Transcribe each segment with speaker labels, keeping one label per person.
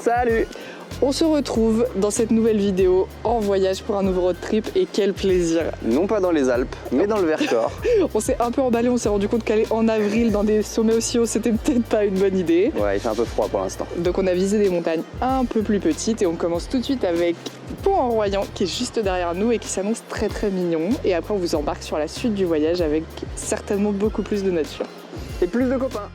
Speaker 1: Salut. On se retrouve dans cette nouvelle vidéo en voyage pour un nouveau road trip et quel plaisir.
Speaker 2: Non pas dans les Alpes, mais dans le Vercors.
Speaker 1: On s'est un peu emballé, on s'est rendu compte qu'aller en avril dans des sommets aussi hauts, c'était peut-être pas une bonne idée.
Speaker 2: Ouais, il fait un peu froid pour l'instant.
Speaker 1: Donc on a visé des montagnes un peu plus petites et on commence tout de suite avec Pont-en-Royans qui est juste derrière nous et qui s'annonce très très mignon. Et après on vous embarque sur la suite du voyage avec certainement beaucoup plus de nature.
Speaker 2: Et plus de copains.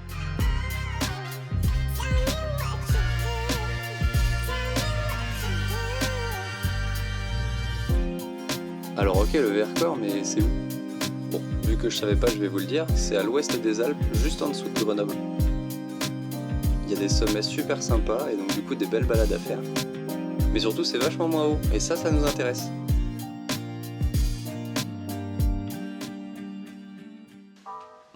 Speaker 3: Alors ok, le Vercors, mais c'est où? Bon, vu que je savais pas, je vais vous le dire, c'est à l'ouest des Alpes, juste en dessous de Grenoble. Il y a des sommets super sympas et donc du coup des belles balades à faire. Mais surtout c'est vachement moins haut, et ça nous intéresse.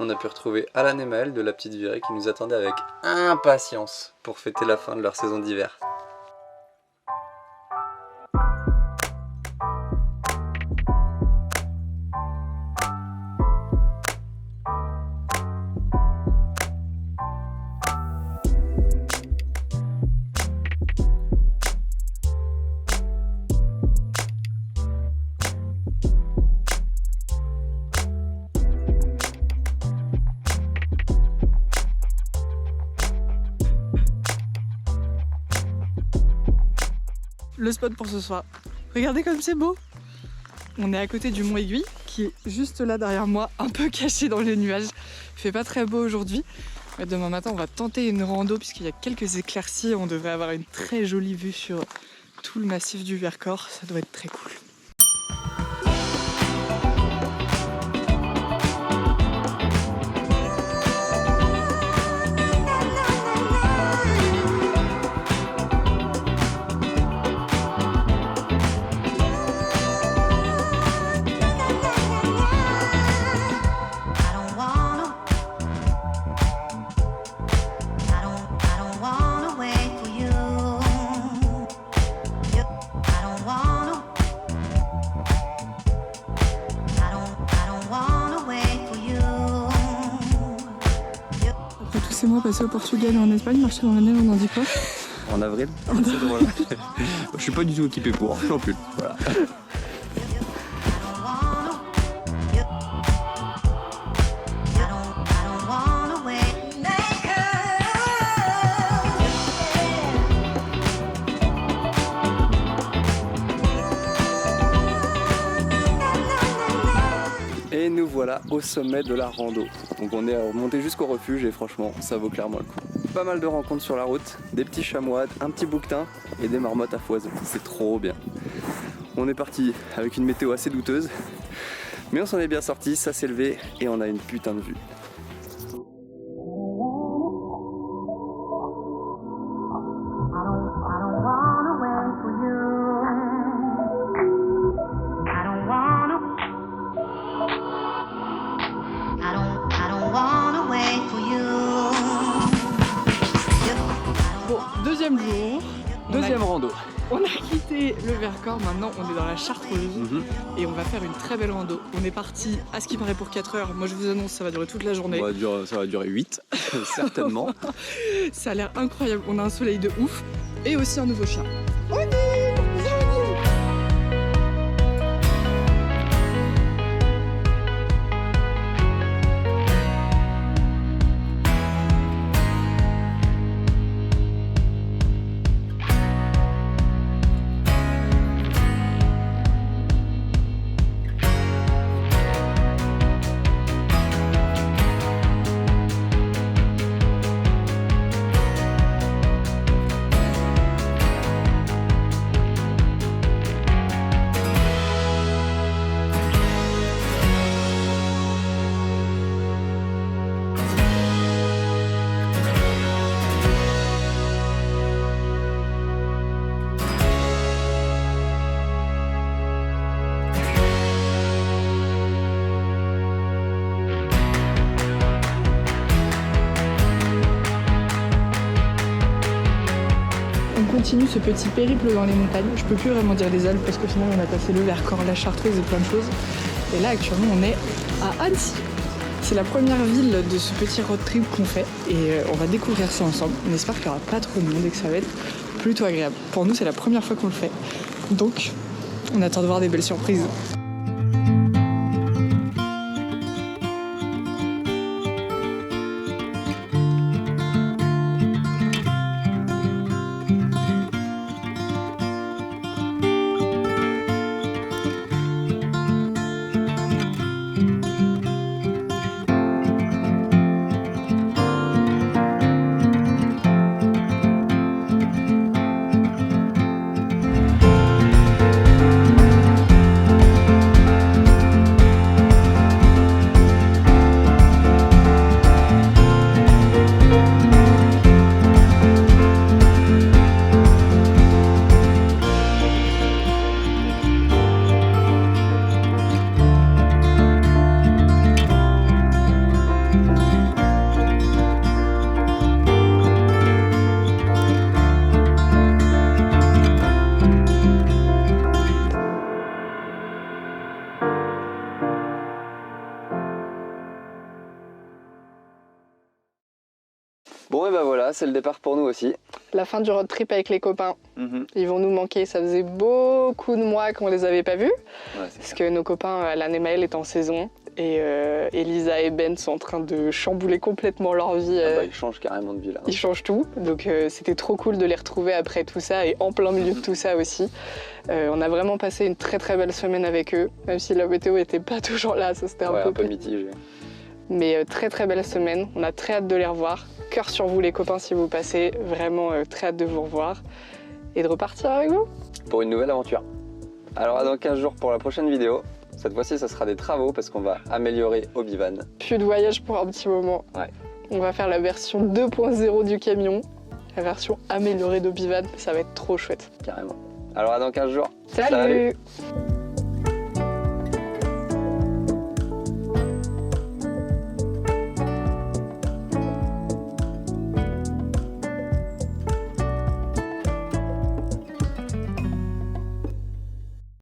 Speaker 3: On a pu retrouver Alan et Maël de la Petite Virée qui nous attendaient avec impatience pour fêter la fin de leur saison d'hiver.
Speaker 1: Le spot pour ce soir. Regardez comme c'est beau. On est à côté du Mont Aiguille qui est juste là derrière moi, un peu caché dans les nuages. Il fait pas très beau aujourd'hui. Mais demain matin, on va tenter une rando puisqu'il y a quelques éclaircies. On devrait avoir une très jolie vue sur tout le massif du Vercors. Ça doit être très cool. C'est moi passé au Portugal et en Espagne, marcher dans la neige, on en dit quoi?
Speaker 2: En avril, c'est drôle. Je suis pas du tout équipé pour, je suis en pull. Voilà. Et nous voilà au sommet de la rando. Donc on est remonté jusqu'au refuge et franchement ça vaut clairement le coup. Pas mal de rencontres sur la route, des petits chamois, un petit bouquetin et des marmottes à foison. C'est trop bien. On est parti avec une météo assez douteuse, mais on s'en est bien sorti, ça s'est levé et on a une putain de vue.
Speaker 1: Deuxième jour,
Speaker 2: Deuxième rando.
Speaker 1: On a quitté le Vercors, maintenant on est dans la Chartreuse et on va faire une très belle rando. On est parti à ce qui paraît pour 4 heures, moi je vous annonce ça va durer toute la journée.
Speaker 2: Ça va durer 8, certainement.
Speaker 1: Ça a l'air incroyable, on a un soleil de ouf et aussi un nouveau chien. continue ce petit périple dans les montagnes. Je peux plus vraiment dire les Alpes parce qu'au final on a passé le Vercors, la Chartreuse et plein de choses. Et là actuellement on est à Annecy. C'est la première ville de ce petit road trip qu'on fait et on va découvrir ça ensemble. On espère qu'il n'y aura pas trop de monde et que ça va être plutôt agréable. Pour nous, c'est la première fois qu'on le fait. Donc, on attend de voir des belles surprises.
Speaker 2: Bon et ben voilà, c'est le départ pour nous aussi.
Speaker 1: La fin du road trip avec les copains. Ils vont nous manquer, ça faisait beaucoup de mois qu'on les avait pas vus.
Speaker 2: Ouais,
Speaker 1: Parce que nos copains, Alan et Maël, est en saison. Et Elisa et Ben sont en train de chambouler complètement leur vie.
Speaker 2: Ils changent carrément de vie là.
Speaker 1: Ils changent tout. Donc c'était trop cool de les retrouver après tout ça et en plein milieu de tout ça aussi. On a vraiment passé une très très belle semaine avec eux. Même si la météo était pas toujours là, ça c'était
Speaker 2: un peu mitigé.
Speaker 1: Mais très très belle semaine. On a très hâte de les revoir. Cœur sur vous les copains si vous passez. Vraiment très hâte de vous revoir. Et de repartir avec vous.
Speaker 2: Pour une nouvelle aventure. Alors à dans 15 jours pour la prochaine vidéo. Cette fois-ci, ça sera des travaux parce qu'on va améliorer Obi-Van.
Speaker 1: Plus de voyage pour un petit moment.
Speaker 2: Ouais.
Speaker 1: On va faire la version 2.0 du camion, la version améliorée d'Obi-Van. Ça va être trop chouette.
Speaker 2: Carrément. Alors à dans 15 jours.
Speaker 1: Salut.